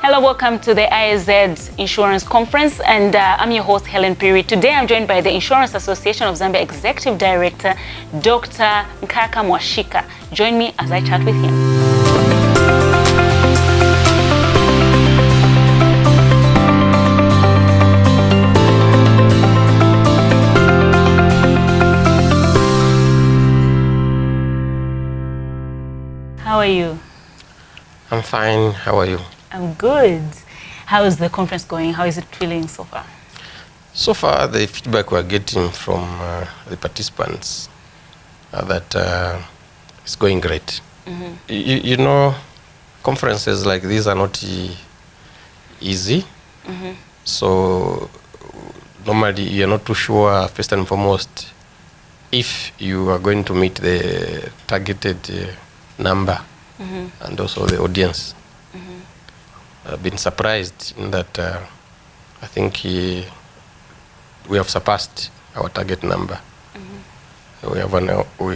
Hello, welcome to the IAZ Insurance Conference, and I'm your host, Helen Piri. Today I'm joined by the Insurance Association of Zambia Executive Director, Dr Nkaka Mwashika. Join me as I chat with him. How are you? I'm fine. How are you? I'm good. How is the conference going? How is it feeling so far? So far, the feedback we're getting from the participants that it's going great. Mm-hmm. You know, conferences like these are not easy. Mm-hmm. So normally you're not too sure, first and foremost, if you are going to meet the targeted number, mm-hmm. and also the audience. Mm-hmm. I've been surprised in that I think we have surpassed our target number. Mm-hmm. We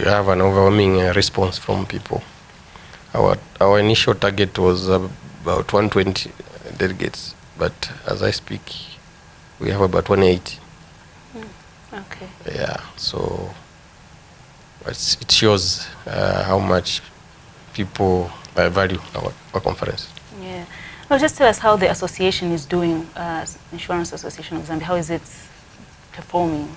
have an overwhelming response from people. Our initial target was about 120 delegates, but as I speak, we have about 180. Okay. Yeah, so it shows how much people value our conference. Yeah. Well, just tell us how the association is doing, Insurance Association of Zambia. How is it performing?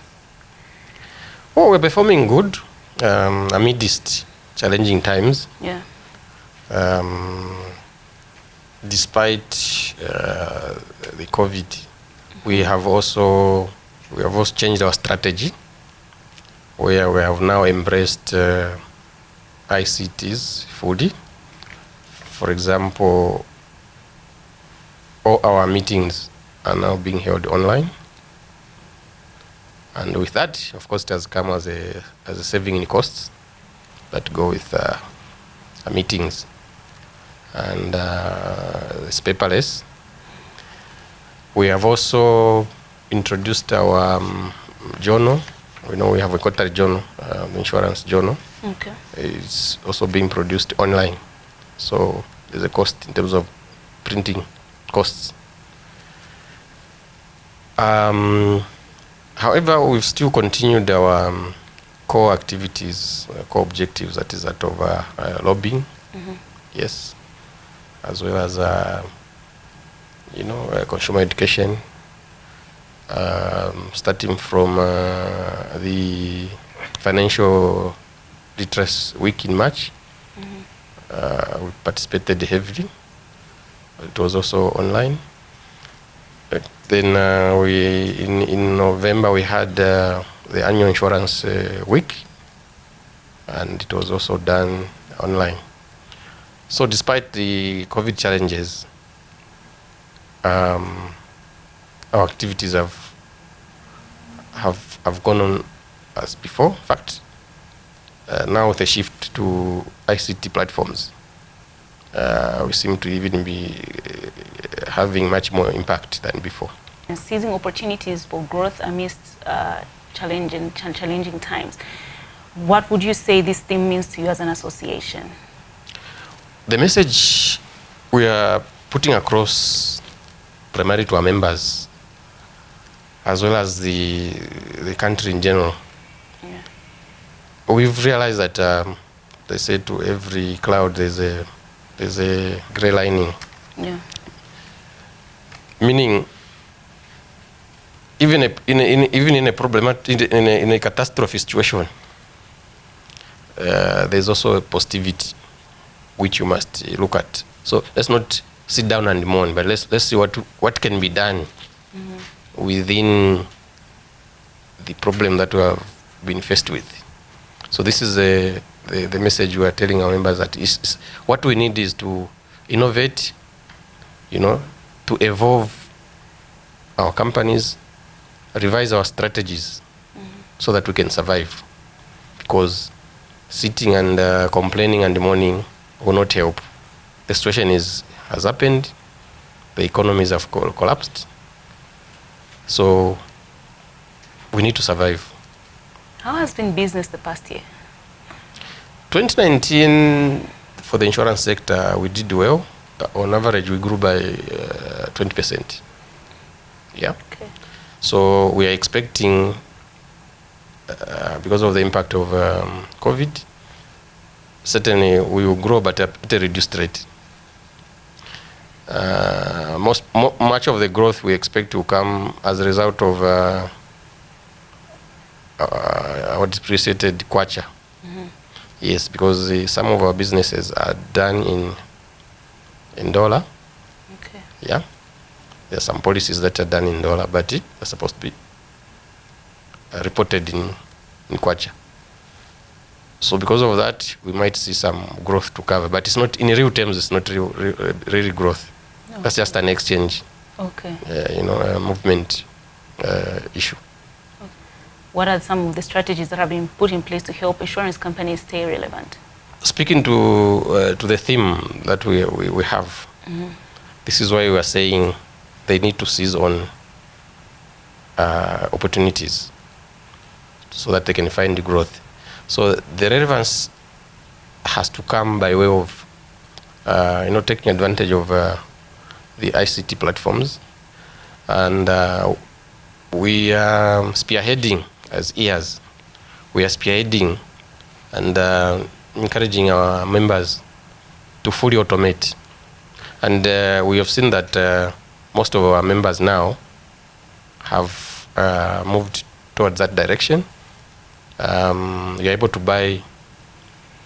Oh, we're performing good amidst challenging times. Yeah. Despite the COVID, mm-hmm. we have also changed our strategy, where we have now embraced ICTs fully. For example, all our meetings are now being held online, and with that, of course, it has come as a saving in costs that go with meetings, and it's paperless. We have also introduced our journal. We know we have a quarterly journal, insurance journal. Okay. It's also being produced online. So there's a cost in terms of printing costs. However, we've still continued our core activities, core objectives, that is that of lobbying, mm-hmm. yes, as well as consumer education, starting from the financial literacy week in March. Mm-hmm. We participated heavily. It was also online. Then in November we had the annual insurance week, and it was also done online. So despite the COVID challenges, our activities have gone on as before. In fact, now with a shift to ICT platforms, we seem to even be having much more impact than before. And seizing opportunities for growth amidst challenging times. What would you say this theme means to you as an association? The message we are putting across primarily to our members, as well as the country in general. Yeah. We've realized that they say to every cloud there's a gray lining. Yeah. Meaning, even in a problematic, in a catastrophe situation, there's also a positivity which you must look at. So let's not sit down and mourn, but let's see what can be done, mm-hmm. within the problem that we have been faced with. So this is the message we are telling our members, that is what we need is to innovate, to evolve our companies, revise our strategies, mm-hmm. so that we can survive. Because sitting and complaining and mourning will not help. The situation has happened. The economies have collapsed. So we need to survive. How has been business the past year? 2019, for the insurance sector, we did well. on average, we grew by 20%. Yeah. Okay. So we are expecting, because of the impact of COVID, certainly we will grow, but at a reduced rate. Much of the growth we expect to come as a result of our depreciated kwacha. Yes, because some of our businesses are done in dollar. Okay. Yeah, there are some policies that are done in dollar, but they're supposed to be reported in kwacha. So because of that, we might see some growth to cover, but it's not in real terms. It's not really growth. Okay. That's just an exchange. Okay. A movement issue. Okay. What are some of the strategies that have been put in place to help insurance companies stay relevant? Speaking to the theme that we have, this is why we are saying they need to seize on opportunities so that they can find growth. So the relevance has to come by way of, taking advantage of the ICT platforms, and we are spearheading as IAZ. We are spearheading and encouraging our members to fully automate, and we have seen that most of our members now have moved towards that direction. You're able to buy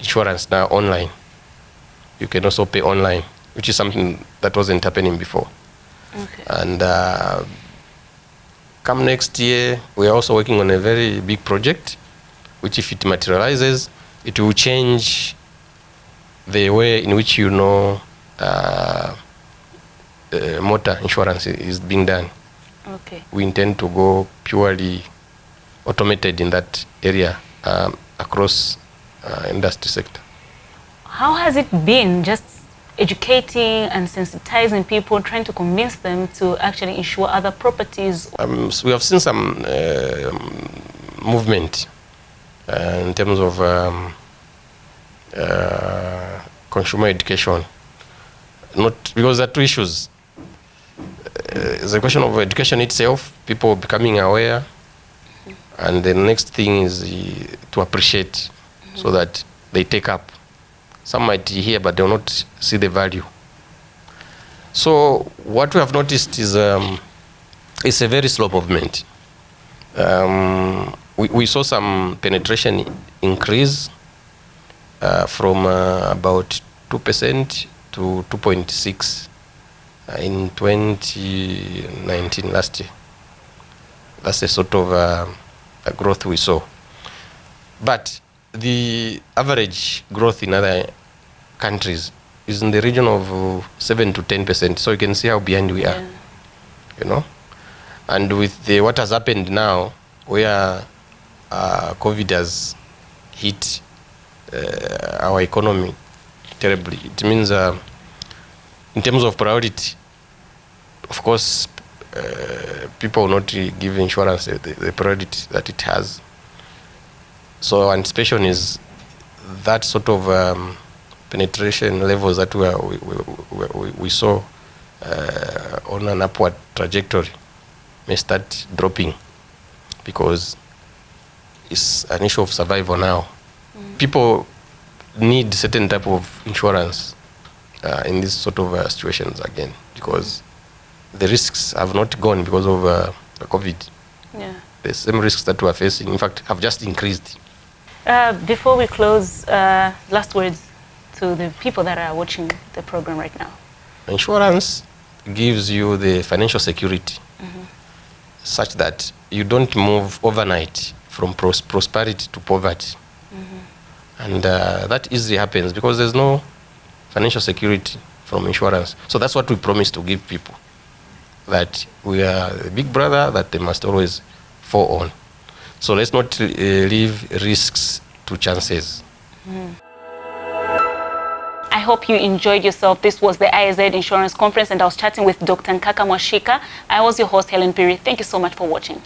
insurance now online. You can also pay online, which is something that wasn't happening before. Okay. And come next year, we are also working on a very big project, which if it materializes, it will change the way in which motor insurance is being done. Okay. We intend to go purely automated in that area across industry sector. How has it been just educating and sensitizing people, trying to convince them to actually insure other properties? So we have seen some movement in terms of consumer education. Not because there are two issues. It's a question of education itself, people becoming aware, and the next thing is to appreciate, so that they take up. Some might hear, but they will not see the value. So what we have noticed is it's a very slow movement. We saw some penetration increase from about 2% to 2.6% in 2019, last year. That's a sort of a growth we saw. But the average growth in other countries is in the region of 7 to 10%. So you can see how behind we are, And with what has happened now, where COVID has hit our economy terribly, it means in terms of priority, of course, people will not give insurance the priority that it has. So anticipation is that sort of penetration levels that we saw on an upward trajectory may start dropping, because it's an issue of survival now. People need certain type of insurance in these sort of situations again, because the risks have not gone because of COVID. Yeah. The same risks that we are facing, in fact, have just increased. Before we close, last words to the people that are watching the program right now. Insurance gives you the financial security such that you don't move overnight from prosperity to poverty. And that easily happens because there's no financial security from insurance. So that's what we promise to give people, that we are a big brother that they must always fall on. So let's not leave risks to chances. I hope you enjoyed yourself. This was the IAZ Insurance Conference, and I was chatting with Dr. Nkaka Mwashika. I was your host, Helen Piri. Thank you so much for watching.